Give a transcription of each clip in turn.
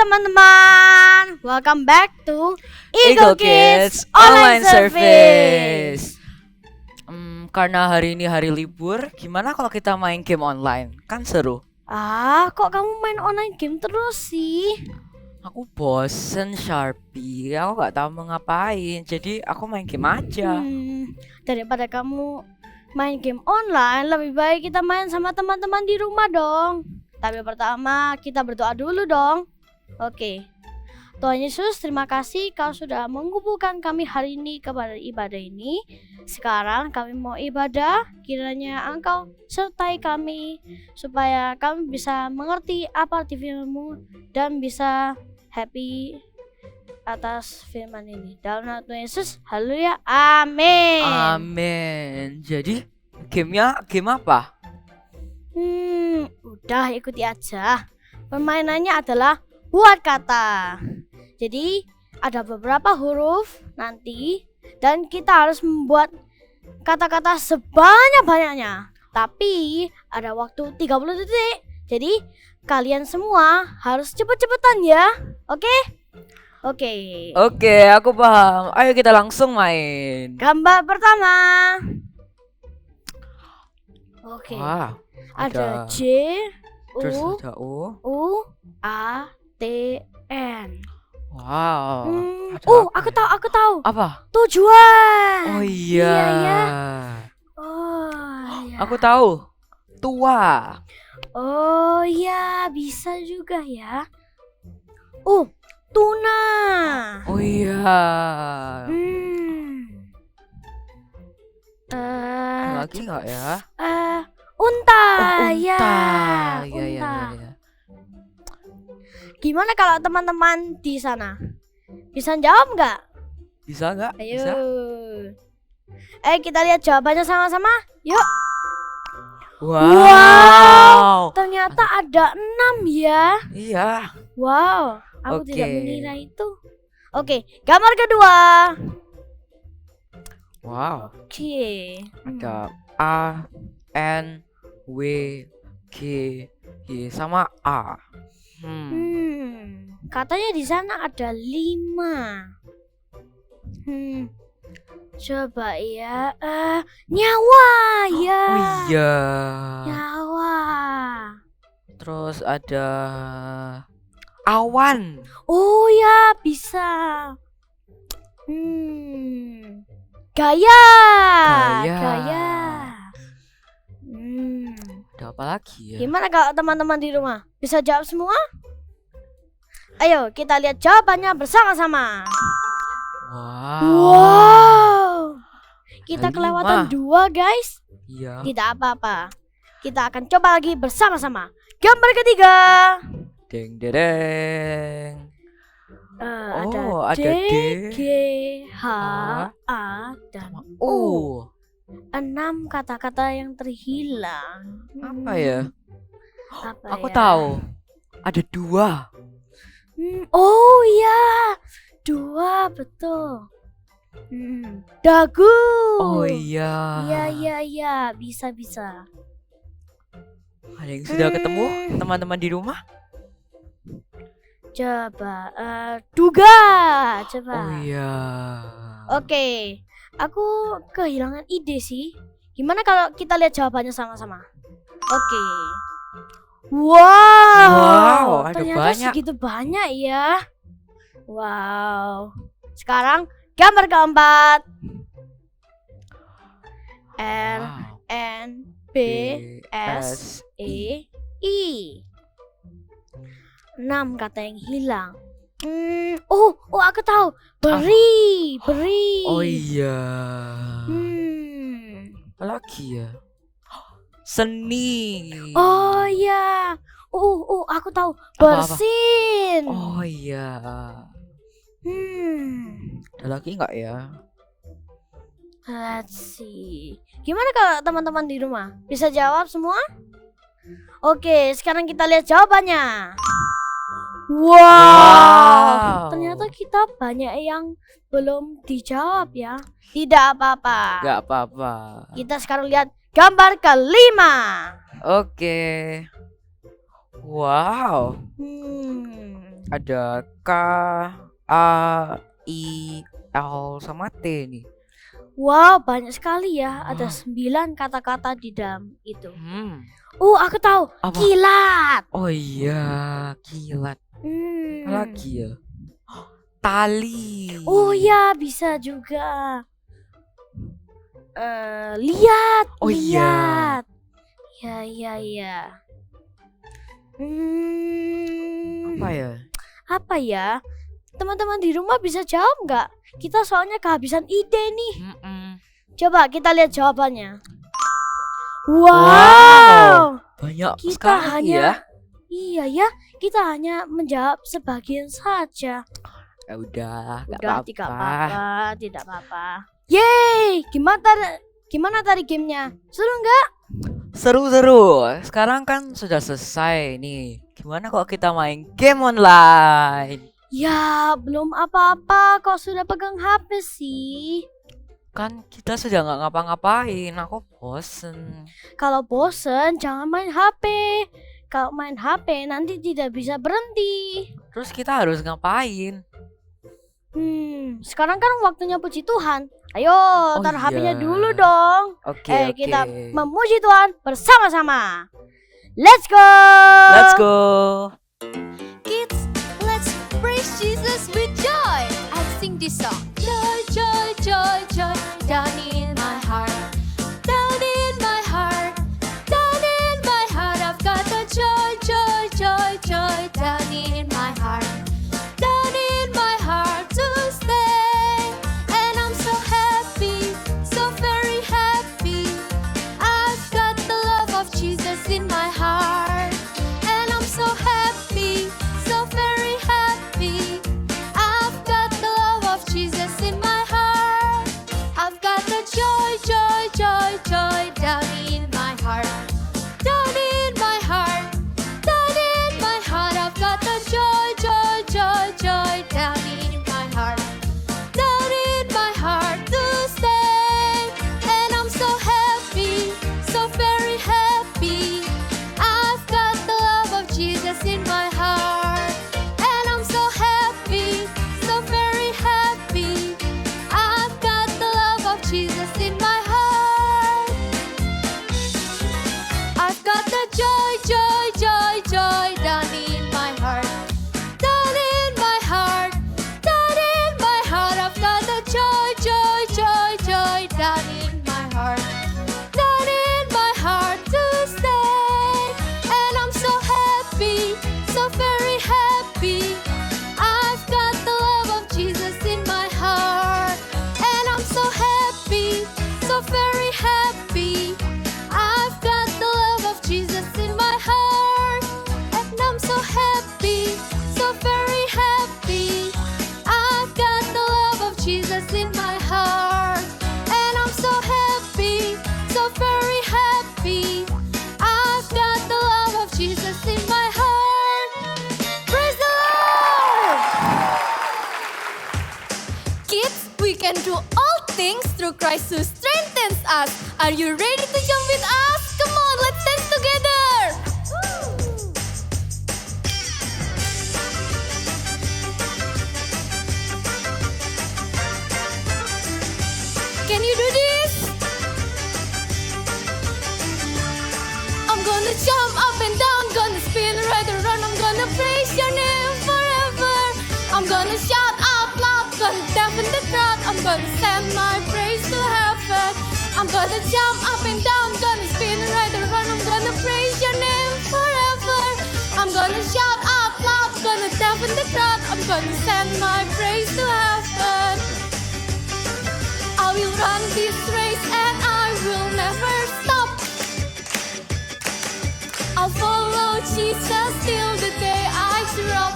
teman-teman, welcome back to Eagle Kids Online Service. Karena hari ini hari libur, gimana kalau kita main game online? Kan seru. Kok kamu main online game terus sih? Aku bosen Sharpie, aku gak tahu mau ngapain. Jadi aku main game aja. Daripada kamu main game online, lebih baik kita main sama teman-teman di rumah dong. Tapi pertama kita berdoa dulu dong. Oke. Tuhan Yesus, terima kasih Kau sudah mengumpulkan kami hari ini kepada ibadah ini. Sekarang kami mau ibadah, kiranya Engkau sertai kami supaya kami bisa mengerti apa arti firman-Mu dan bisa happy atas firman ini. Dalam nama Tuhan Yesus, haleluya, amin. Amin. Jadi gamenya game apa? Udah ikuti aja. Permainannya adalah buat kata. Jadi ada beberapa huruf nanti dan kita harus membuat kata-kata sebanyak-banyaknya. Tapi ada waktu 30 detik. Jadi kalian semua harus cepet-cepetan ya. Oke? Oke, aku paham. Ayo kita langsung main. Gambar pertama. Oke. Wah, Ada J, terus U, ada U. A, T, N. Wow. Aku tahu. Apa? Tujuan. Oh iya. Iya. Oh iya. Aku tahu. Tua. Oh iya, bisa juga ya. Tuna. Oh iya. Lagi nggak ya? Unta. Unta. Ya. Iya. Gimana kalau teman-teman di sana? Bisa jawab nggak? Bisa nggak? Ayo. Bisa. Kita lihat jawabannya sama-sama. Yuk. Wow. Ternyata ada 6 ya. Iya. Wow. Aku Oke. tidak mengira itu. Oke, gambar kedua. Wow. Oke. Ada A, N, W, G, Y sama A. Katanya di sana ada 5. Coba ya. Nyawa ya. Oh iya. Nyawa. Terus ada awan. Oh ya, bisa. Gaya. Ada apa lagi ya? Gimana kalau teman-teman di rumah? Bisa jawab semua? Ayo kita lihat jawabannya bersama-sama. Wow. Kita Ada kelewatan 5. 2 guys. Iya. Tidak apa-apa. Kita akan coba lagi bersama-sama. Gambar ketiga. Deng dereng. Ada ada D, G, H, A, dan U. 6 kata-kata yang terhilang. Apa ya? Apa Aku ya? tahu. Ada 2. Oh iya, 2 betul. Dagu. Oh iya. Iya, bisa. Ada yang sudah ketemu teman-teman di rumah? Coba, duga. Coba. Oh iya. Oke, aku kehilangan ide sih. Gimana kalau kita lihat jawabannya sama-sama? Oke. Wow, Ada ternyata banyak. segitu banyak ya. Wow. Sekarang gambar keempat. R, Wow. N, B, S, E, I. 6 kata yang hilang. Aku tahu. Beri. Oh iya. Apa lagi ya? Seni. Oh iya. Aku tahu. Apa-apa? Bersin. Oh iya. Ada lagi nggak ya? Let's see. Gimana kalau teman-teman di rumah? Bisa jawab semua? Oke, sekarang kita lihat jawabannya. Wow. Ternyata kita banyak yang belum dijawab ya. Tidak apa-apa. Nggak apa-apa. Kita sekarang lihat gambar kelima. Oke. Wow. Ada K, A, I, L sama T nih. Wow, banyak sekali ya. Ada 9 kata-kata di dalam itu. Aku tahu. Apa? Kilat. Oh iya, kilat. Hmm. Apa lagi ya? Tali. Oh ya, bisa juga. Lihat. Oh iya. lihat. Ya. Apa ya? Teman-teman di rumah bisa jawab nggak? Kita soalnya kehabisan ide nih. Coba Coba kita lihat jawabannya. Wow, banyak Kita sekali ya. hanya- Iya ya, kita hanya menjawab sebagian saja. Ya udah, nggak Udah, apa-apa. tidak apa-apa. Yeay, gimana tadi gamenya? Seru nggak? Seru-seru. Sekarang kan sudah selesai nih. Gimana kalau kita main game online? Ya, belum apa-apa. Kok sudah pegang HP sih? Kan kita sudah nggak ngapa-ngapain. Aku bosen. Kalau bosen, jangan main HP. Kalau main HP nanti tidak bisa berhenti. Terus kita harus ngapain? Sekarang kan waktunya puji Tuhan. Ayo, Oh taruh HP-nya iya. dulu dong. Oke, Kita oke. memuji Tuhan bersama-sama. Let's go. Let's go. Kids, let's praise Jesus with joy. I sing this song. Joy, joy, joy, joy, down in my heart. Down in my heart. Down in my heart. I've got the joy, joy, joy, joy, down in my heart. Down in my heart to stay. And I'm so happy, so very happy. I've got the love of Jesus in my heart. And I'm so happy, so very happy. I've got the love of Jesus in my heart. I've got the joy, joy, joy, joy down in my heart. Down in my heart. Down in my heart. I've got the joy, joy, joy, joy down in my heart. Down in my heart to stay. And I'm so happy, so very happy. I've got the love of Jesus in my heart. And I'm so happy, so very happy. I've got the love of Jesus in my heart. I've got the joy, joy, joy, joy down in my heart. Down in my heart. Down in my heart. I've got the joy, joy, joy, joy down in my heart. Down in my heart to stay. And I'm so happy, so very happy. I've got the love of Jesus in my heart. And I'm so happy, so very happy. I've got the love of Jesus in my heart. And I'm so happy, so very happy. I've got the love of Jesus in my heart. And I'm so happy, so very happy. I've got the love of Jesus in my heart. Praise the Lord! Kids, we can do all things through Christ who strengthens us. Are you ready to jump with us? Come on, let's dance together! Can you do this? I'm gonna jump up and down, gonna spin right around, I'm gonna praise your name forever. I'm gonna shout out loud, gonna deafen the crowd, I'm gonna send my praise to heaven. I'm gonna jump up and down, gonna spin right around, I'm gonna praise your name forever. I'm gonna shout out loud, gonna deafen the crowd, I'm gonna send my praise to heaven. I will run this race and I will never stop. I'll follow Jesus till the day I drop.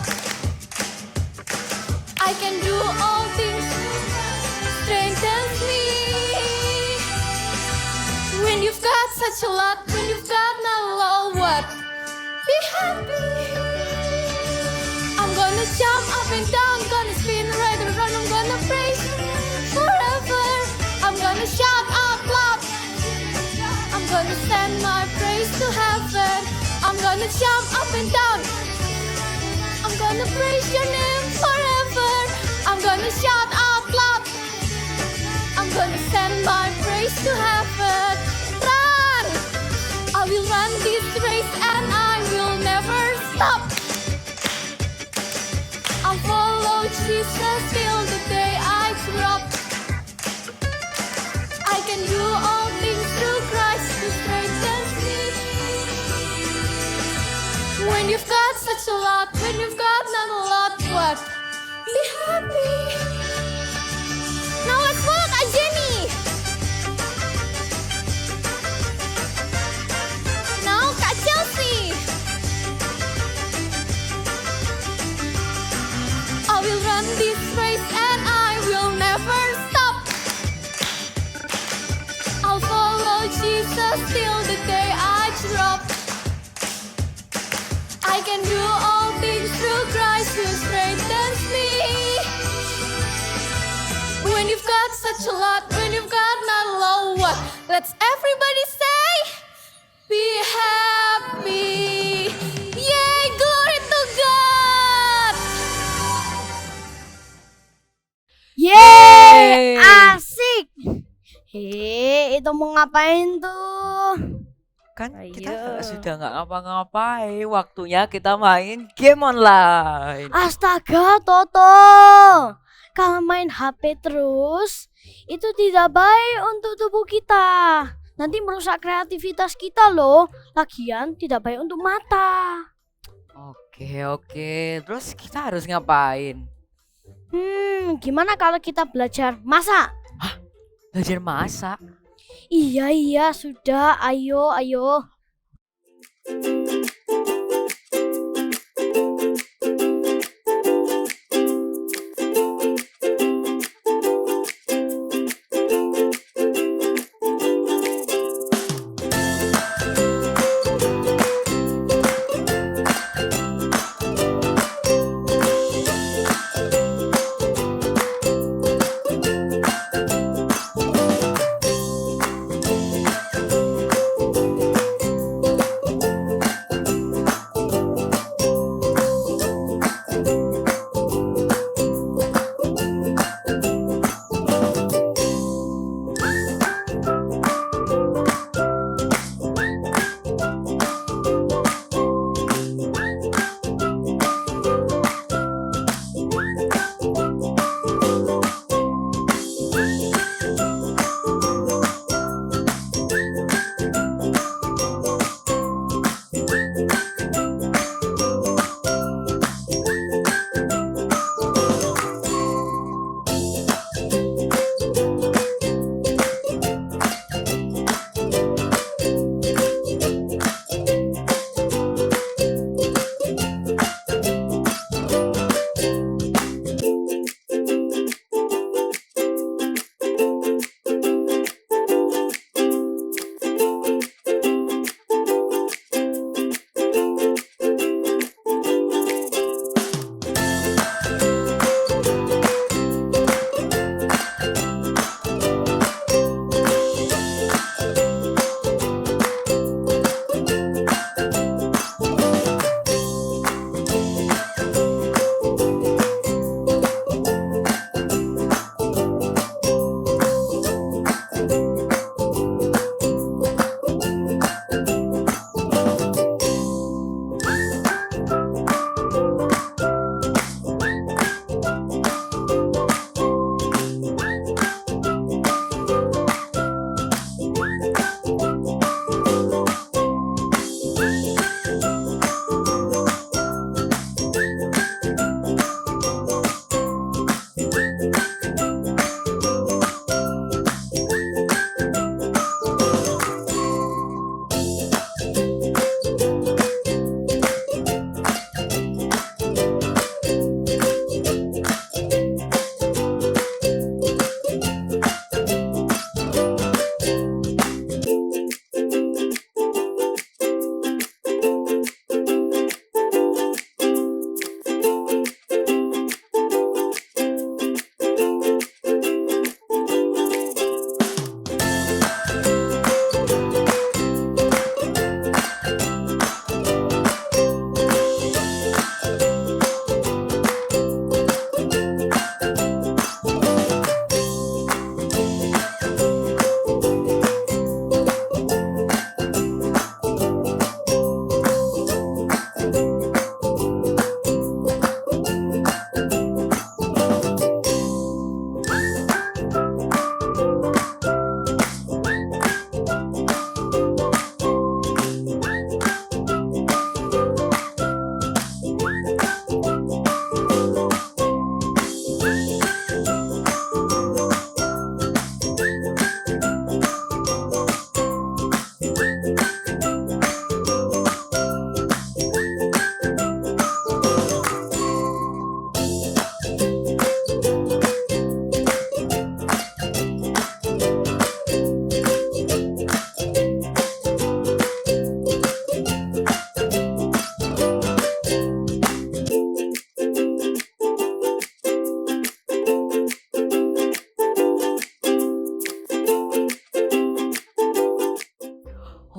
I can do all things, strengthens me. When you've got such a lot, when you've got not a lot, what? Be happy. I'm gonna jump up and down, gonna spin right around, I'm gonna praise forever. I'm gonna shout out loud, I'm gonna send my praise to heaven. I'm gonna jump up and down, I'm gonna gonna praise your name forever. I'm gonna shout out loud. I'm gonna send my praise to heaven. Run! I will run this race and I will never stop. I'll follow Jesus till the day I drop. I can do all things through Christ who strengthens me. When you've got such a lot, when you've got not a lot, what? Be happy. Now let's follow Kak Jenny. Now Kak Chelsea. I will run this race and I will never stop. I'll follow Jesus till the day I drop. I can do all things through Christ who strengthens me. When you've got such a lot, when you've got not a lot, what? Let's everybody say, be happy. Yay, glory to God. Yeay, asik. Itu mau ngapain tuh? Kan kita Ayo. sudah nggak ngapa-ngapain. Waktunya kita main game online. Astaga, Toto. Kalau main HP terus, itu tidak baik untuk tubuh kita. Nanti merusak kreativitas kita loh. Lagian tidak baik untuk mata. Oke. Terus kita harus ngapain? Gimana kalau kita belajar masak? Belajar masak. Iya, sudah. Ayo.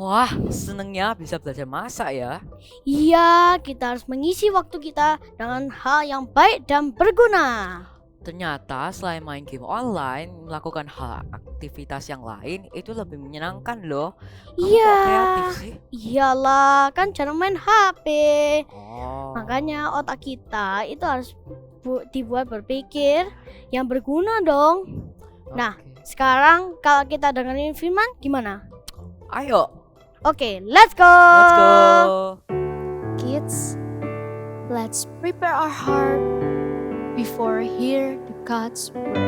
Wah, senengnya bisa belajar masak ya. Iya, kita harus mengisi waktu kita dengan hal yang baik dan berguna. Ternyata selain main game online, melakukan hal aktivitas yang lain itu lebih menyenangkan loh. Kamu Iya. kok kreatif sih? Iyalah, kan cara main HP. Oh. Makanya otak kita itu harus dibuat berpikir yang berguna dong. Nah, Oke. sekarang kalau kita dengerin firman gimana? Ayo, Oke, let's go. let's go. Kids, let's prepare our heart before hear the God's word.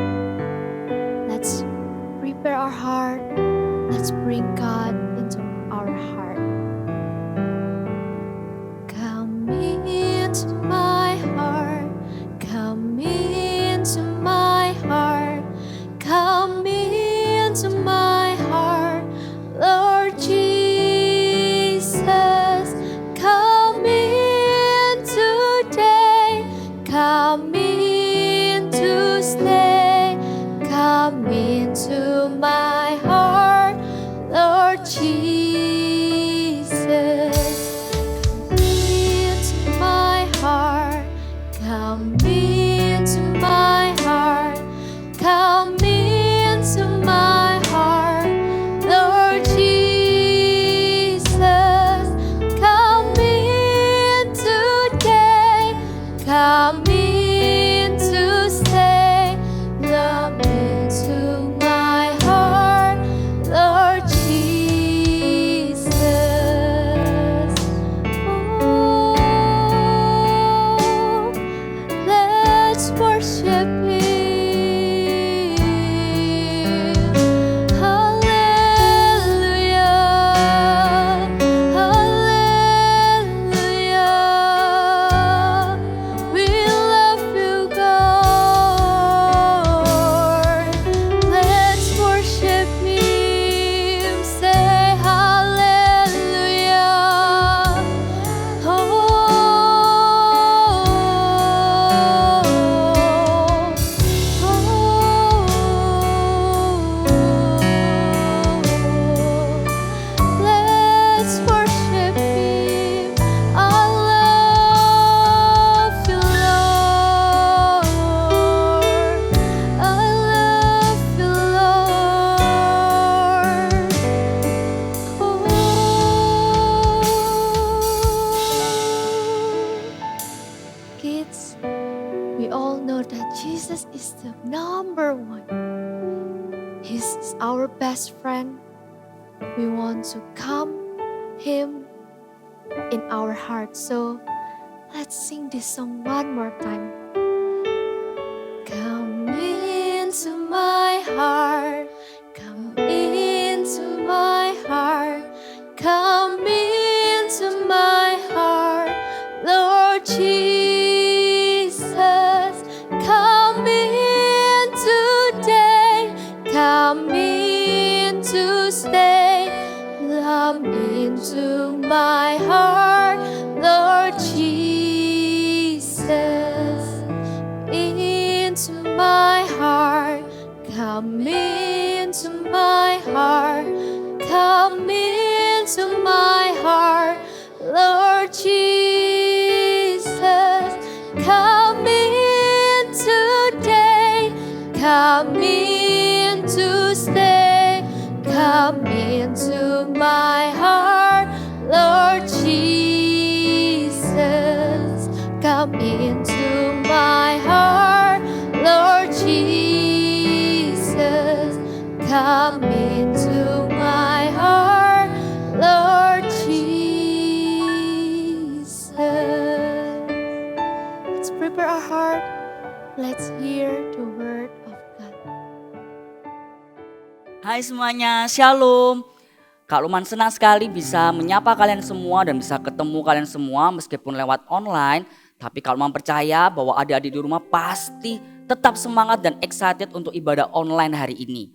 Let's prepare our heart. Let's bring God into our heart. Come into my heart. Come into my heart. Come into my heart, Lord Jesus. Come in today. Come in to stay. Come into my heart, Lord Jesus. Come into my heart. Come into my heart. Come into my heart, Lord Jesus. Come in today. Come in to stay. Come into my heart, Lord Jesus. Oh, let's worship Him. Hallelujah. Hallelujah. We love you, God. Let's worship Him. Say hallelujah. Let's worship Him. I love you, Lord. I love you, Lord. Kids, we all know that Jesus is the number one. He's our best friend. We want to come Him in our heart. So let's sing this song one more time. Come into my heart. Come into my heart. Come into my heart, Lord Jesus. Come in today. Come in to stay. Come into my heart, Lord Jesus. Into my heart. Come into my heart. Come into my heart, Lord Jesus. Come in today. Come in to stay. Come into my heart, Lord Jesus. Come into my heart, Lord Jesus. Come into my heart, Lord Jesus. Let's prepare our heart. Let's hear the word of God. Hai semuanya, Shalom. Kak Luman senang sekali bisa menyapa kalian semua dan bisa ketemu kalian semua meskipun lewat online. Tapi Kak Luman percaya bahwa adik-adik di rumah pasti tetap semangat dan excited untuk ibadah online hari ini.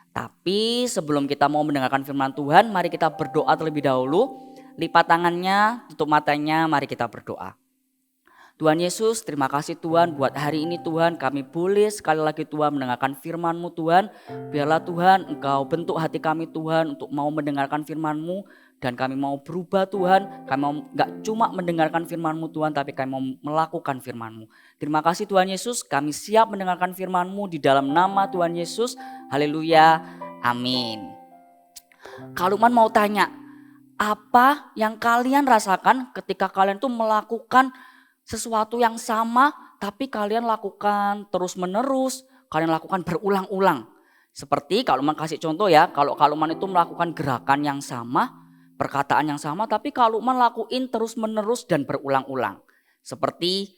Tapi sebelum kita mau mendengarkan firman Tuhan, mari kita berdoa terlebih dahulu. Lipat tangannya, tutup matanya, mari kita berdoa. Tuhan Yesus, terima kasih Tuhan buat hari ini Tuhan, kami boleh sekali lagi Tuhan mendengarkan firman-Mu Tuhan. Biarlah Tuhan Engkau bentuk hati kami Tuhan untuk mau mendengarkan firman-Mu Dan kami mau berubah Tuhan, kami mau gak cuma mendengarkan firman-Mu Tuhan, tapi kami mau melakukan firman-Mu. Terima kasih Tuhan Yesus, kami siap mendengarkan firman-Mu di dalam nama Tuhan Yesus. Haleluya, amin. Kak Lukman mau tanya, apa yang kalian rasakan ketika kalian tuh melakukan sesuatu yang sama, tapi kalian lakukan terus menerus, kalian lakukan berulang-ulang. Seperti Kak Lukman kasih contoh ya, kalau Kak Lukman itu melakukan gerakan yang sama, perkataan yang sama, tapi Kak Lukman lakuin terus menerus dan berulang-ulang. Seperti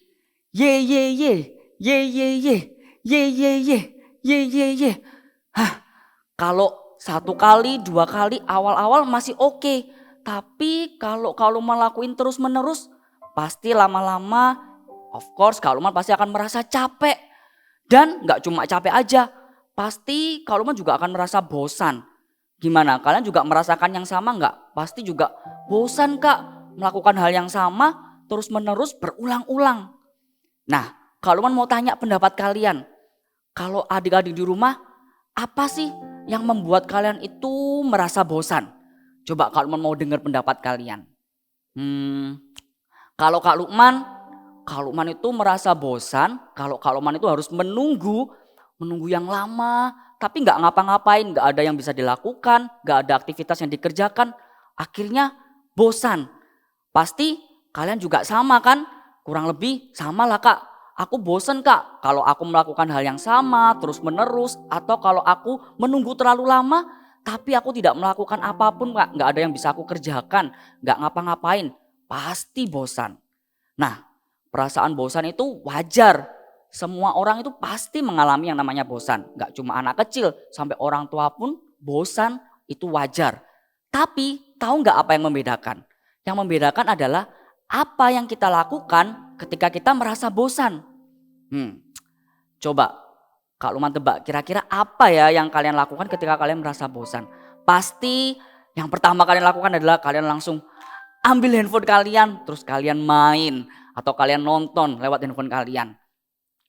ye ye ye, ye ye ye, ye ye ye, ye ye ye. Kalau 1 kali, 2 kali awal-awal masih oke. Tapi kalau Kak Lukman lakuin terus menerus, pasti lama-lama of course Kak Lukman pasti akan merasa capek. Dan gak cuma capek aja, pasti Kak Lukman juga akan merasa bosan. Gimana? Kalian juga merasakan yang sama nggak? Pasti juga bosan Kak melakukan hal yang sama terus menerus berulang-ulang. Nah, Kak Lukman mau tanya pendapat kalian. Kalau adik-adik di rumah, apa sih yang membuat kalian itu merasa bosan? Coba Kak Lukman mau dengar pendapat kalian. Kalau Kak Lukman itu merasa bosan. Kalau Kak Lukman itu harus menunggu yang lama, tapi nggak ngapa-ngapain, nggak ada yang bisa dilakukan, nggak ada aktivitas yang dikerjakan, akhirnya bosan. Pasti kalian juga sama kan? Kurang lebih sama lah Kak. Aku bosan Kak kalau aku melakukan hal yang sama terus menerus, atau kalau aku menunggu terlalu lama tapi aku tidak melakukan apapun Kak, nggak ada yang bisa aku kerjakan, nggak ngapa-ngapain, pasti bosan. Nah, perasaan bosan itu wajar. Semua orang itu pasti mengalami yang namanya bosan. Gak cuma anak kecil, sampai orang tua pun bosan itu wajar. Tapi tahu gak apa yang membedakan? Yang membedakan adalah apa yang kita lakukan ketika kita merasa bosan. Coba Kak Lukman tebak, kira-kira apa ya yang kalian lakukan ketika kalian merasa bosan? Pasti yang pertama kalian lakukan adalah kalian langsung ambil handphone kalian, terus kalian main atau kalian nonton lewat handphone kalian.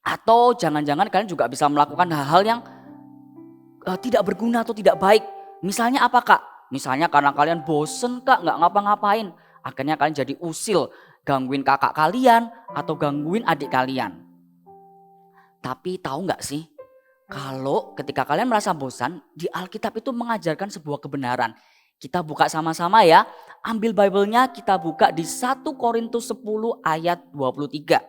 Atau jangan-jangan kalian juga bisa melakukan hal-hal yang tidak berguna atau tidak baik. Misalnya apa Kak? Misalnya karena kalian bosen Kak, gak ngapa-ngapain. Akhirnya kalian jadi usil, gangguin kakak kalian atau gangguin adik kalian. Tapi tahu gak sih? Kalau ketika kalian merasa bosan, di Alkitab itu mengajarkan sebuah kebenaran. Kita buka sama-sama ya. Ambil Bible-nya, kita buka di 1 Korintus 10 ayat 23.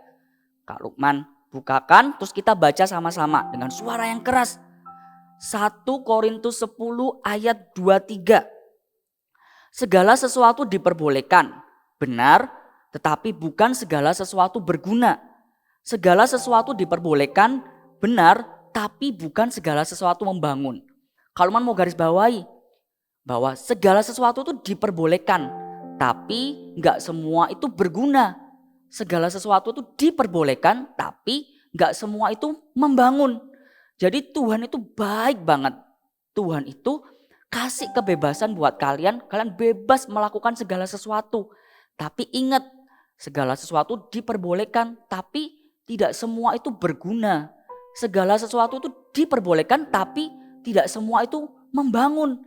Kak Lukman bukakan, terus kita baca sama-sama dengan suara yang keras. 1 Korintus 10 ayat 23. Segala sesuatu diperbolehkan, benar, tetapi bukan segala sesuatu berguna. Segala sesuatu diperbolehkan, benar, tapi bukan segala sesuatu membangun. Kalau mau garis bawahi bahwa segala sesuatu itu diperbolehkan, tapi gak semua itu berguna. Segala sesuatu itu diperbolehkan, tapi gak semua itu membangun. Jadi Tuhan itu baik banget. Tuhan itu kasih kebebasan buat kalian. Kalian bebas melakukan segala sesuatu. Tapi ingat, segala sesuatu diperbolehkan, tapi tidak semua itu berguna. Segala sesuatu itu diperbolehkan, tapi tidak semua itu membangun.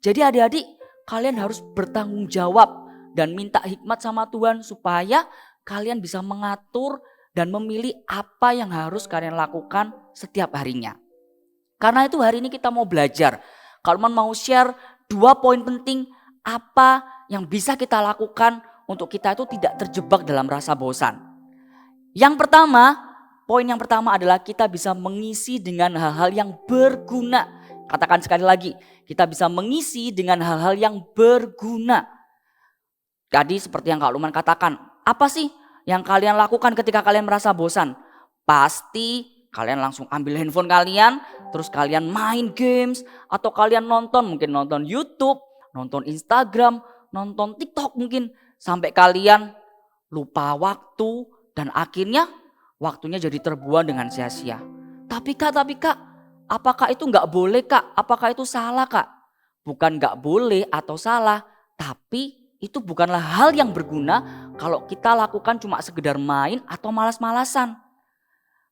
Jadi adik-adik, kalian harus bertanggung jawab dan minta hikmat sama Tuhan supaya kalian bisa mengatur dan memilih apa yang harus kalian lakukan setiap harinya. Karena itu hari ini kita mau belajar. Kalau mau share 2 poin penting apa yang bisa kita lakukan untuk kita itu tidak terjebak dalam rasa bosan. Poin yang pertama adalah kita bisa mengisi dengan hal-hal yang berguna. Katakan sekali lagi, kita bisa mengisi dengan hal-hal yang berguna. Tadi seperti yang Kak Lukman katakan, apa sih yang kalian lakukan ketika kalian merasa bosan? Pasti kalian langsung ambil handphone kalian, terus kalian main games, atau kalian mungkin nonton YouTube, nonton Instagram, nonton TikTok mungkin. Sampai kalian lupa waktu dan akhirnya waktunya jadi terbuang dengan sia-sia. Tapi kak, apakah itu gak boleh Kak? Apakah itu salah Kak? Bukan gak boleh atau salah, tapi itu bukanlah hal yang berguna kalau kita lakukan cuma sekedar main atau malas-malasan.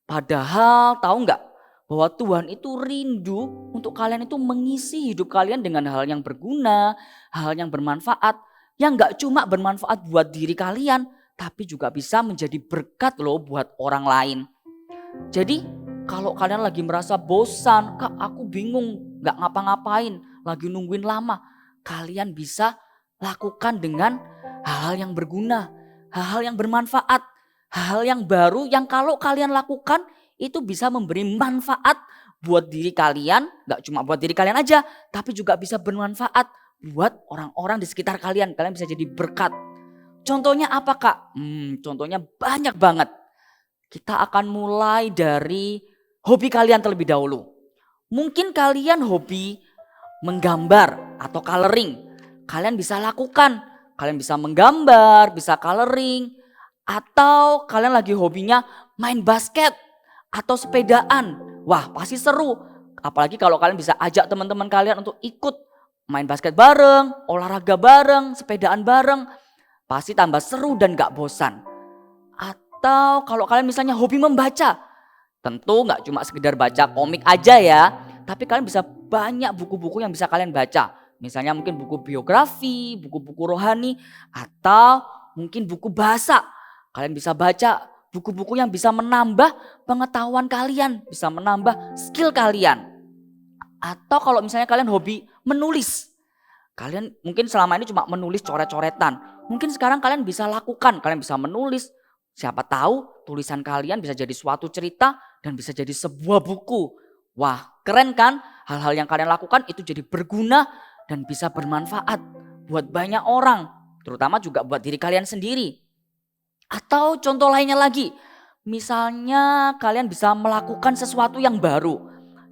Padahal tahu gak bahwa Tuhan itu rindu untuk kalian itu mengisi hidup kalian dengan hal yang berguna, hal yang bermanfaat. yang gak cuma bermanfaat buat diri kalian, tapi juga bisa menjadi berkat loh buat orang lain. Jadi kalau kalian lagi merasa bosan, Kak aku bingung gak ngapa-ngapain, lagi nungguin lama, kalian bisa lakukan dengan hal-hal yang berguna, hal-hal yang bermanfaat, hal-hal yang baru yang kalau kalian lakukan itu bisa memberi manfaat buat diri kalian, gak cuma buat diri kalian aja, tapi juga bisa bermanfaat buat orang-orang di sekitar kalian. Kalian bisa jadi berkat. Contohnya apa Kak? Contohnya banyak banget. Kita akan mulai dari hobi kalian terlebih dahulu. Mungkin kalian hobi menggambar atau coloring. Kalian bisa lakukan. Kalian bisa menggambar, bisa coloring. Atau kalian lagi hobinya main basket atau sepedaan. Wah pasti seru. Apalagi kalau kalian bisa ajak teman-teman kalian untuk ikut main basket bareng, olahraga bareng, sepedaan bareng. Pasti tambah seru dan gak bosan. Atau kalau kalian misalnya hobi membaca. Tentu gak cuma sekedar baca komik aja ya. Tapi kalian bisa banyak buku-buku yang bisa kalian baca. Misalnya mungkin buku biografi, buku-buku rohani. Atau mungkin buku bahasa. Kalian bisa baca buku-buku yang bisa menambah pengetahuan kalian. Bisa menambah skill kalian. Atau kalau misalnya kalian hobi menulis. Kalian mungkin selama ini cuma menulis coret-coretan. Mungkin sekarang kalian bisa lakukan. Kalian bisa menulis. Siapa tahu tulisan kalian bisa jadi suatu cerita dan bisa jadi sebuah buku. Wah keren kan? Hal-hal yang kalian lakukan itu jadi berguna dan bisa bermanfaat buat banyak orang. Terutama juga buat diri kalian sendiri. Atau contoh lainnya lagi. Misalnya kalian bisa melakukan sesuatu yang baru.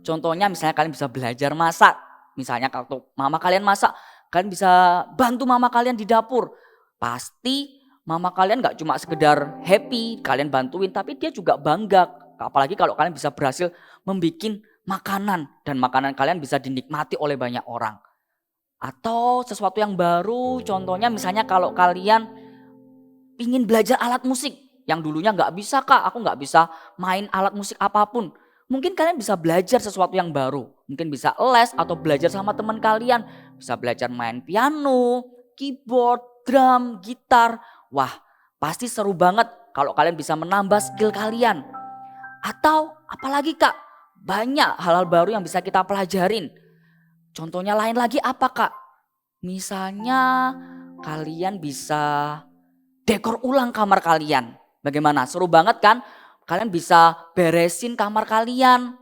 Contohnya misalnya kalian bisa belajar masak. Misalnya kalau mama kalian masak, kalian bisa bantu mama kalian di dapur. Pasti mama kalian gak cuma sekedar happy kalian bantuin, tapi dia juga bangga. Apalagi kalau kalian bisa berhasil membuat makanan dan makanan kalian bisa dinikmati oleh banyak orang. Atau sesuatu yang baru, contohnya misalnya kalau kalian ingin belajar alat musik yang dulunya gak bisa Kak, aku gak bisa main alat musik apapun. Mungkin kalian bisa belajar sesuatu yang baru. Mungkin bisa les atau belajar sama teman kalian. Bisa belajar main piano, keyboard, drum, gitar. Wah pasti seru banget kalau kalian bisa menambah skill kalian. Atau apalagi Kak, banyak hal-hal baru yang bisa kita pelajarin. Contohnya lain lagi apa Kak? Misalnya kalian bisa dekor ulang kamar kalian. Bagaimana? Seru banget kan? Kalian bisa beresin kamar kalian.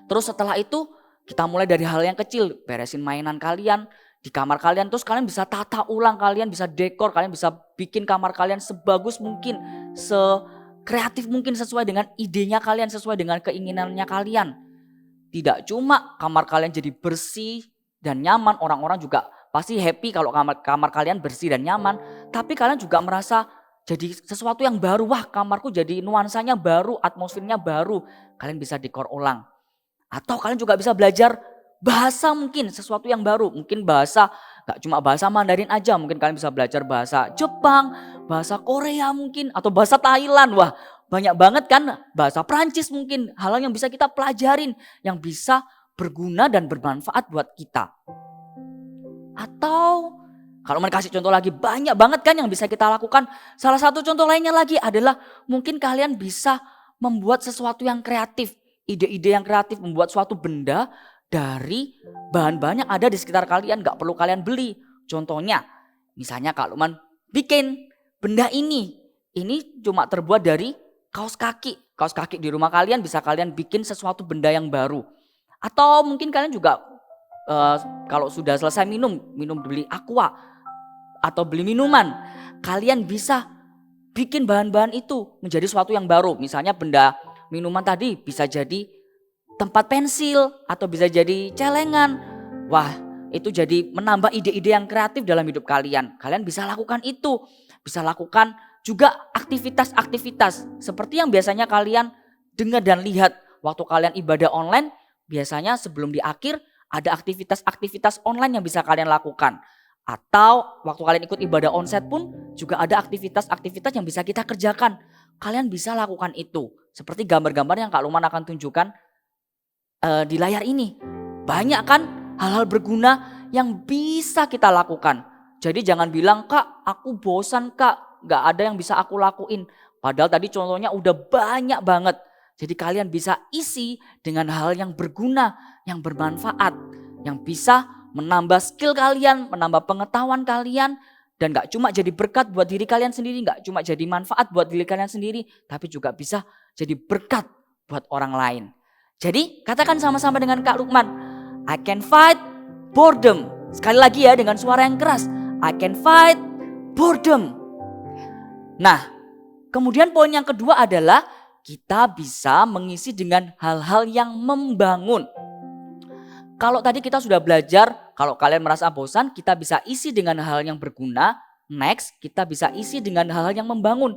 Terus setelah itu kita mulai dari hal yang kecil. Beresin mainan kalian di kamar kalian. Terus kalian bisa tata ulang, kalian bisa dekor. Kalian bisa bikin kamar kalian sebagus mungkin. Sekreatif mungkin sesuai dengan idenya kalian. Sesuai dengan keinginannya kalian. Tidak cuma kamar kalian jadi bersih dan nyaman. Orang-orang juga pasti happy kalau kamar kalian bersih dan nyaman. Tapi kalian juga merasa jadi sesuatu yang baru. Wah kamarku jadi nuansanya baru, atmosfernya baru. Kalian bisa dekor ulang. Atau kalian juga bisa belajar bahasa mungkin, sesuatu yang baru. Mungkin bahasa, gak cuma bahasa Mandarin aja. Mungkin kalian bisa belajar bahasa Jepang, bahasa Korea mungkin. Atau bahasa Thailand. Wah banyak banget kan. Bahasa Prancis mungkin. Hal-hal yang bisa kita pelajarin. Yang bisa berguna dan bermanfaat buat kita. Atau kalau mau kasih contoh lagi banyak banget kan yang bisa kita lakukan. Salah satu contoh lainnya lagi adalah mungkin kalian bisa membuat sesuatu yang kreatif. Ide-ide yang kreatif membuat suatu benda dari bahan-bahan yang ada di sekitar kalian. Gak perlu kalian beli. Contohnya misalnya Kak Lukman bikin benda ini. Ini cuma terbuat dari kaos kaki. Kaos kaki di rumah kalian bisa kalian bikin sesuatu benda yang baru. Atau mungkin kalian juga kalau sudah selesai minum beli aqua. Atau beli minuman, kalian bisa bikin bahan-bahan itu menjadi sesuatu yang baru. Misalnya benda minuman tadi bisa jadi tempat pensil atau bisa jadi celengan. Wah itu jadi menambah ide-ide yang kreatif dalam hidup kalian. Kalian bisa lakukan itu. Bisa lakukan juga aktivitas-aktivitas seperti yang biasanya kalian dengar dan lihat waktu kalian ibadah online. Biasanya sebelum di akhir ada aktivitas-aktivitas online yang bisa kalian lakukan. Atau waktu kalian ikut ibadah onsite pun juga ada aktivitas-aktivitas yang bisa kita kerjakan. Kalian bisa lakukan itu. Seperti gambar-gambar yang Kak Luman akan tunjukkan di layar ini. Banyak kan hal-hal berguna yang bisa kita lakukan. Jadi jangan bilang, "Kak, aku bosan Kak, gak ada yang bisa aku lakuin." Padahal tadi contohnya udah banyak banget. Jadi kalian bisa isi dengan hal yang berguna, yang bermanfaat, yang bisa menambah skill kalian, menambah pengetahuan kalian, dan gak cuma jadi berkat buat diri kalian sendiri, gak cuma jadi manfaat buat diri kalian sendiri, tapi juga bisa jadi berkat buat orang lain. Jadi katakan sama-sama dengan Kak Lukman, I can fight boredom. Sekali lagi ya dengan suara yang keras, I can fight boredom. Nah, kemudian poin yang kedua adalah kita bisa mengisi dengan hal-hal yang membangun. Kalau tadi kita sudah belajar, kalau kalian merasa bosan, kita bisa isi dengan hal yang berguna. Next, kita bisa isi dengan hal-hal yang membangun.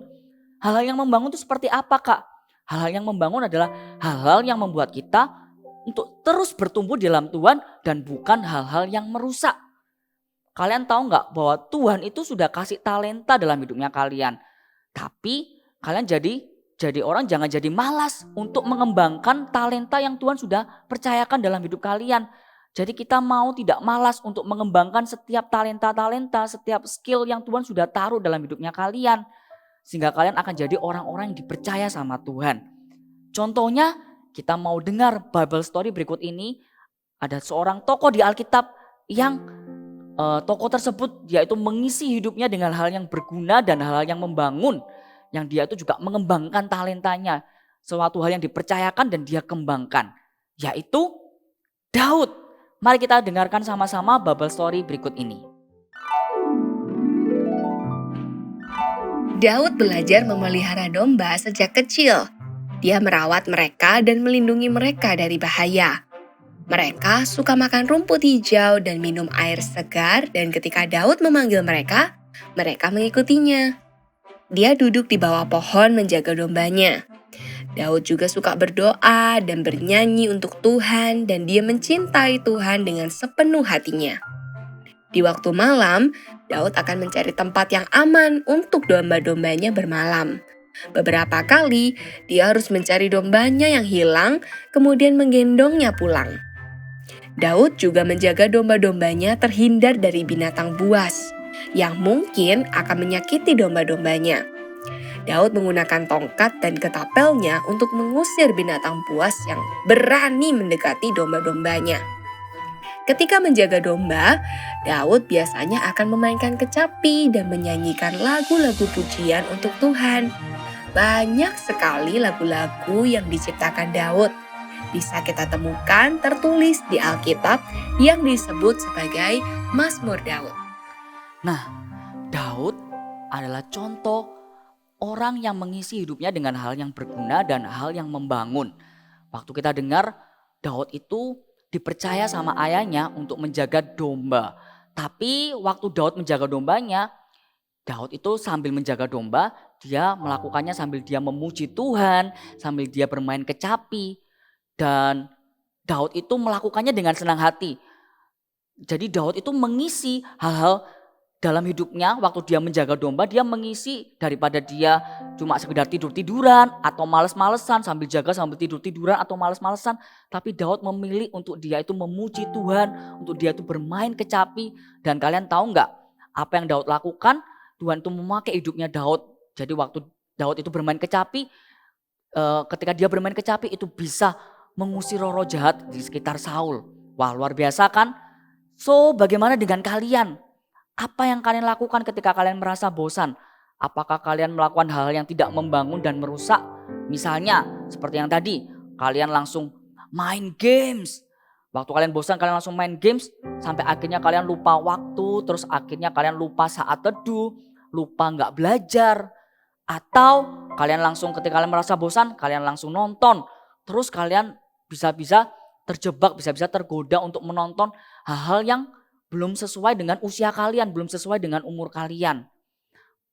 Hal-hal yang membangun itu seperti apa, Kak? Hal-hal yang membangun adalah hal-hal yang membuat kita untuk terus bertumbuh di dalam Tuhan dan bukan hal-hal yang merusak. Kalian tahu nggak bahwa Tuhan itu sudah kasih talenta dalam hidupnya kalian. Tapi kalian jadi orang jangan jadi malas untuk mengembangkan talenta yang Tuhan sudah percayakan dalam hidup kalian. Jadi kita mau tidak malas untuk mengembangkan setiap talenta-talenta, setiap skill yang Tuhan sudah taruh dalam hidupnya kalian. Sehingga kalian akan jadi orang-orang yang dipercaya sama Tuhan. Contohnya kita mau dengar Bible story berikut ini. Ada seorang tokoh di Alkitab yang tokoh tersebut yaitu mengisi hidupnya dengan hal yang berguna dan hal yang membangun. Yang dia itu juga mengembangkan talentanya. Suatu hal yang dipercayakan dan dia kembangkan. Yaitu Daud. Mari kita dengarkan sama-sama Bible story berikut ini. Daud belajar memelihara domba sejak kecil. Dia merawat mereka dan melindungi mereka dari bahaya. Mereka suka makan rumput hijau dan minum air segar, dan ketika Daud memanggil mereka, mereka mengikutinya. Dia duduk di bawah pohon menjaga dombanya. Daud juga suka berdoa dan bernyanyi untuk Tuhan, dan dia mencintai Tuhan dengan sepenuh hatinya. Di waktu malam, Daud akan mencari tempat yang aman untuk domba-dombanya bermalam. Beberapa kali, dia harus mencari dombanya yang hilang, kemudian menggendongnya pulang. Daud juga menjaga domba-dombanya terhindar dari binatang buas yang mungkin akan menyakiti domba-dombanya. Daud menggunakan tongkat dan ketapelnya untuk mengusir binatang buas yang berani mendekati domba-dombanya. Ketika menjaga domba, Daud biasanya akan memainkan kecapi dan menyanyikan lagu-lagu pujian untuk Tuhan. Banyak sekali lagu-lagu yang diciptakan Daud. Bisa kita temukan tertulis di Alkitab yang disebut sebagai Mazmur Daud. Nah, Daud adalah contoh orang yang mengisi hidupnya dengan hal yang berguna dan hal yang membangun. Waktu kita dengar Daud itu dipercaya sama ayahnya untuk menjaga domba. Tapi waktu Daud menjaga dombanya, Daud itu sambil menjaga domba, dia melakukannya sambil dia memuji Tuhan, sambil dia bermain kecapi. Dan Daud itu melakukannya dengan senang hati. Jadi Daud itu mengisi hal-hal dalam hidupnya waktu dia menjaga domba, dia mengisi daripada dia cuma sekedar tidur-tiduran atau males-malesan sambil jaga sambil tidur-tiduran atau males-malesan. Tapi Daud memilih untuk dia itu memuji Tuhan, untuk dia itu bermain kecapi. Dan kalian tahu nggak apa yang Daud lakukan? Tuhan itu memakai hidupnya Daud. Jadi waktu Daud itu bermain kecapi, ketika dia bermain kecapi itu bisa mengusir roh-roh jahat di sekitar Saul. Wah, luar biasa kan? So, bagaimana dengan kalian? Apa yang kalian lakukan ketika kalian merasa bosan? Apakah kalian melakukan hal yang tidak membangun dan merusak? Misalnya seperti yang tadi, kalian langsung main games. Waktu kalian bosan kalian langsung main games sampai akhirnya kalian lupa waktu, terus akhirnya kalian lupa saat teduh, lupa nggak belajar. Atau kalian langsung ketika kalian merasa bosan, kalian langsung nonton. Terus kalian bisa-bisa terjebak, bisa-bisa tergoda untuk menonton hal-hal yang belum sesuai dengan usia kalian, belum sesuai dengan umur kalian.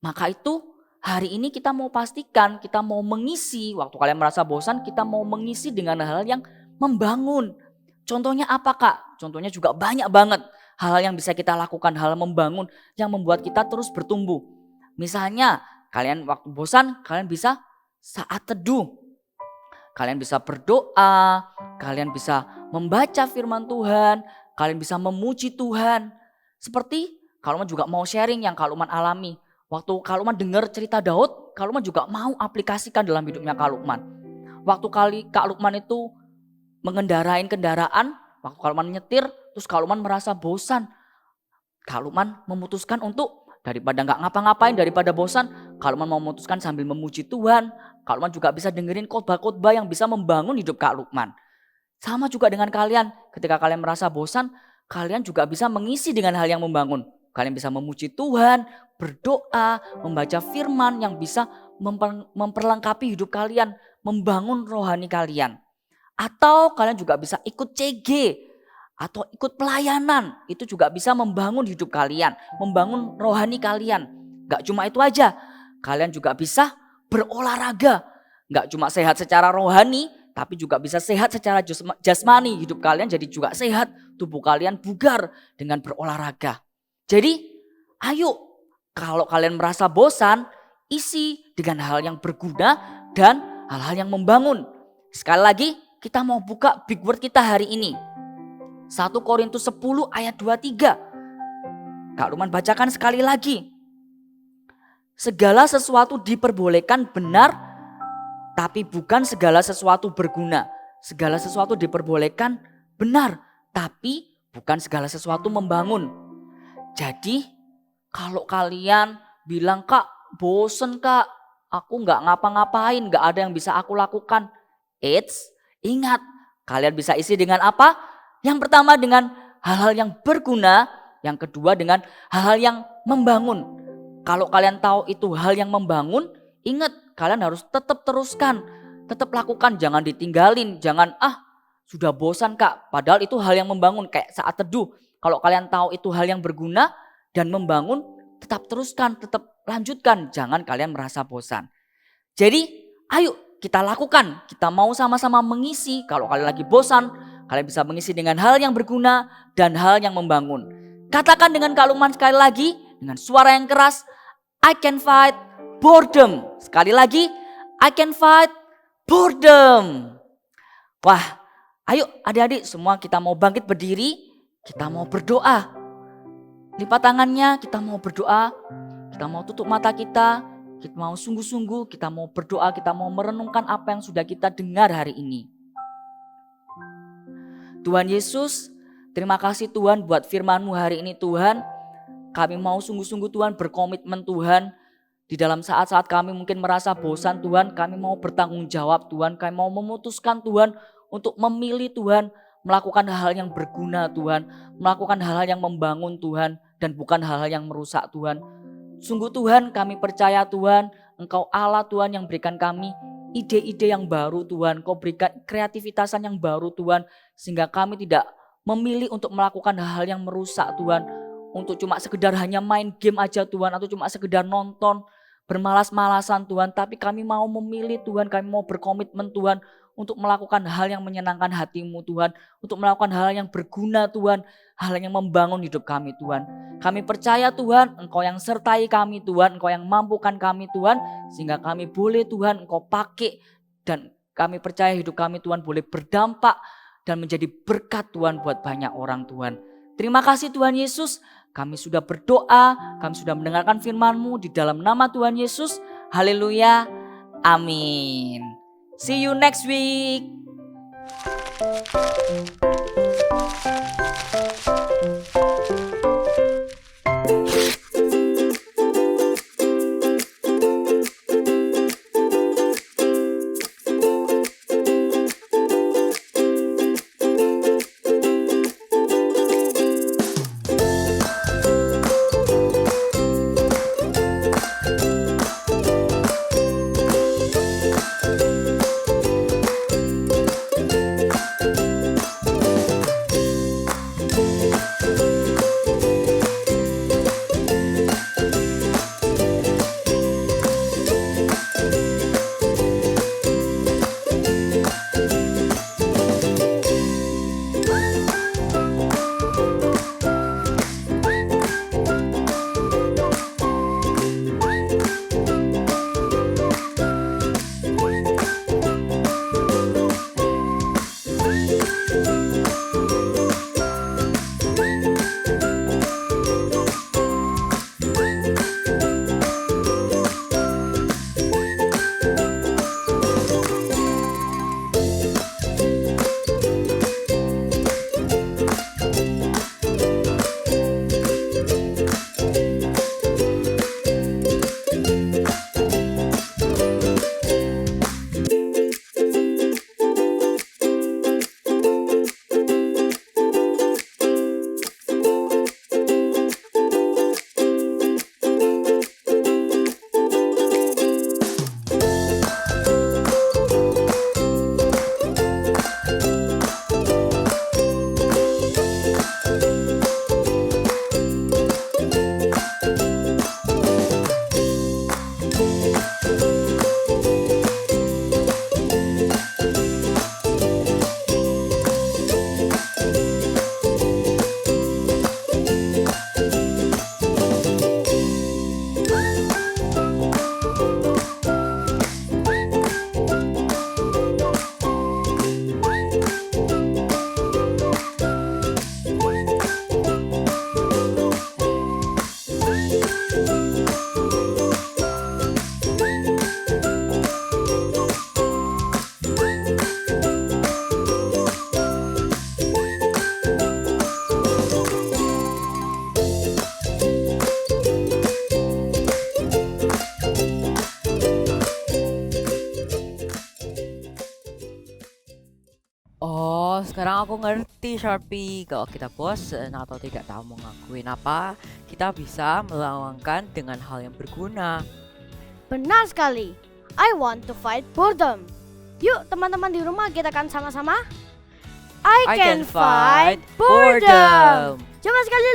Maka itu hari ini kita mau pastikan, kita mau mengisi, waktu kalian merasa bosan kita mau mengisi dengan hal yang membangun. Contohnya apa Kak? Contohnya juga banyak banget hal-hal yang bisa kita lakukan, hal membangun yang membuat kita terus bertumbuh. Misalnya kalian waktu bosan kalian bisa saat teduh. Kalian bisa berdoa, kalian bisa membaca firman Tuhan, kalian bisa memuji Tuhan. Seperti Kak Lukman juga mau sharing yang Kak Lukman alami. Waktu Kak Lukman dengar cerita Daud, Kak Lukman juga mau aplikasikan dalam hidupnya Kak Lukman. Waktu kali Kak Lukman itu mengendarain kendaraan, waktu Kak Lukman nyetir, terus Kak Lukman merasa bosan. Kak Lukman memutuskan untuk daripada nggak ngapa-ngapain, daripada bosan, Kak Lukman memutuskan sambil memuji Tuhan. Kak Lukman juga bisa dengerin khotbah-khotbah yang bisa membangun hidup Kak Lukman. Sama juga dengan kalian, ketika kalian merasa bosan, kalian juga bisa mengisi dengan hal yang membangun. Kalian bisa memuji Tuhan, berdoa, membaca firman yang bisa memperlengkapi hidup kalian, membangun rohani kalian. Atau kalian juga bisa ikut CG atau ikut pelayanan, itu juga bisa membangun hidup kalian, membangun rohani kalian. Gak cuma itu aja, kalian juga bisa berolahraga. Gak cuma sehat secara rohani, tapi juga bisa sehat secara jasmani. Hidup kalian jadi juga sehat, tubuh kalian bugar dengan berolahraga. Jadi ayo, kalau kalian merasa bosan, isi dengan hal yang berguna dan hal-hal yang membangun. Sekali lagi, kita mau buka big word kita hari ini. 1 Korintus 10 ayat 23. Kak Lukman bacakan sekali lagi. Segala sesuatu diperbolehkan benar, tapi bukan segala sesuatu berguna. Segala sesuatu diperbolehkan benar, tapi bukan segala sesuatu membangun. Jadi kalau kalian bilang, Kak bosen Kak, aku gak ngapa-ngapain, gak ada yang bisa aku lakukan. Ingat, kalian bisa isi dengan apa? Yang pertama dengan hal-hal yang berguna, yang kedua dengan hal-hal yang membangun. Kalau kalian tahu itu hal yang membangun, ingat kalian harus tetap teruskan, tetap lakukan, jangan ditinggalin, jangan sudah bosan Kak. Padahal itu hal yang membangun kayak saat teduh. Kalau kalian tahu itu hal yang berguna dan membangun, tetap teruskan, tetap lanjutkan, jangan kalian merasa bosan. Jadi ayo kita lakukan, kita mau sama-sama mengisi. Kalau kalian lagi bosan, kalian bisa mengisi dengan hal yang berguna dan hal yang membangun. Katakan dengan Kak Lukman sekali lagi, dengan suara yang keras, I can fight boredom. Sekali lagi, I can fight boredom. Wah, ayo adik-adik semua kita mau bangkit berdiri, kita mau berdoa. Lipat tangannya, kita mau berdoa, kita mau tutup mata kita mau sungguh-sungguh, kita mau berdoa, kita mau merenungkan apa yang sudah kita dengar hari ini. Tuhan Yesus, terima kasih Tuhan buat firman-Mu hari ini Tuhan. Kami mau sungguh-sungguh Tuhan berkomitmen Tuhan. Di dalam saat-saat kami mungkin merasa bosan Tuhan, kami mau bertanggung jawab Tuhan. Kami mau memutuskan Tuhan untuk memilih Tuhan, melakukan hal-hal yang berguna Tuhan, melakukan hal-hal yang membangun Tuhan, dan bukan hal-hal yang merusak Tuhan. Sungguh Tuhan, kami percaya Tuhan, Engkau Allah Tuhan yang berikan kami ide-ide yang baru Tuhan. Kau berikan kreativitasan yang baru Tuhan, sehingga kami tidak memilih untuk melakukan hal-hal yang merusak Tuhan. Untuk cuma sekedar hanya main game aja Tuhan, atau cuma sekedar nonton, bermalas-malasan Tuhan. Tapi kami mau memilih Tuhan, kami mau berkomitmen Tuhan, untuk melakukan hal yang menyenangkan hati-Mu Tuhan, untuk melakukan hal yang berguna Tuhan, hal yang membangun hidup kami Tuhan. Kami percaya Tuhan, Engkau yang sertai kami Tuhan, Engkau yang mampukan kami Tuhan, sehingga kami boleh Tuhan Engkau pakai, dan kami percaya hidup kami Tuhan boleh berdampak dan menjadi berkat Tuhan buat banyak orang Tuhan. Terima kasih Tuhan Yesus, kami sudah berdoa, kami sudah mendengarkan firman-Mu di dalam nama Tuhan Yesus. Haleluya, amin. See you next week. aku ngerti Sharpie. Kalau kita bosen atau tidak tahu mau ngakuin apa, kita bisa melawankan dengan hal yang berguna. Benar sekali. I want to fight boredom. Yuk teman-teman di rumah kita kan sama-sama. I can fight boredom. Coba sekali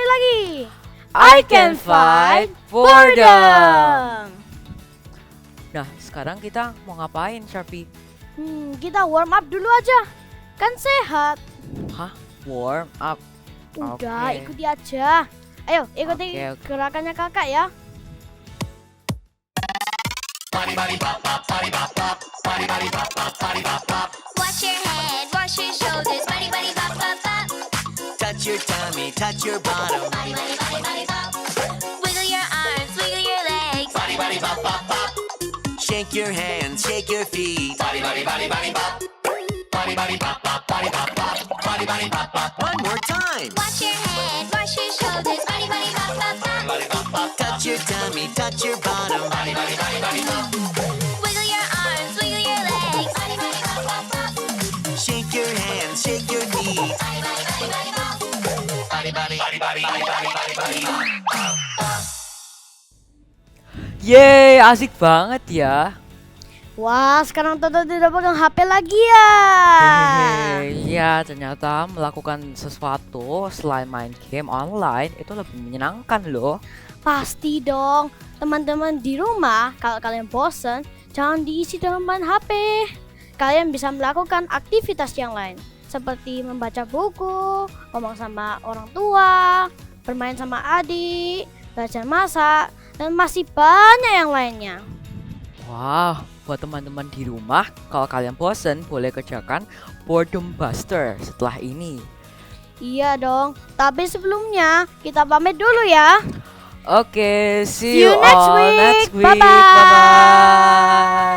lagi. I can fight boredom. Nah, sekarang kita mau ngapain Sharpie? Kita warm up dulu aja. Kan sehat. Hah? Warm up? Udah, Oke. ikuti aja. Ayo, ikuti Oke. gerakannya kakak ya. Wash your head, wash your shoulders, body, body, bop, bop, bop. Touch your tummy, touch your bottom. Body, body, body, body, bop. Wiggle your arms, wiggle your legs. Body, body, bop, bop, bop. Shake your hands, shake your feet. Body, body, body, body, bop. Body, body, bop, bop, body, bop, bop. Body, body, bop, bop. One more time. Wash your head, wash your shoulders, body, body, bop, bop, bop. Body, bop, bop. Touch your tummy, touch your bottom. Body, body, body, body, bop. Wiggle your arms, wiggle your legs. Body, body, bop, bop, bop. Shake your hands, shake your feet. Body, body, body, body, bop. Body, body, body, body, body, body, body, body. Yeay, asik banget ya. Wah, sekarang Toto tidak pegang HP lagi ya. Iya, ternyata melakukan sesuatu selain main game online itu lebih menyenangkan loh. Pasti dong. Teman-teman di rumah, kalau kalian bosen, jangan diisi dengan main HP. Kalian bisa melakukan aktivitas yang lain, seperti membaca buku, ngomong sama orang tua, bermain sama adik, belajar masak, dan masih banyak yang lainnya. Wah, buat teman-teman di rumah, kalau kalian bosen boleh kerjakan Boredom Buster setelah ini. Iya dong, tapi sebelumnya kita pamit dulu ya. Oke, see See you you next all week. next week. Bye-bye. Bye-bye.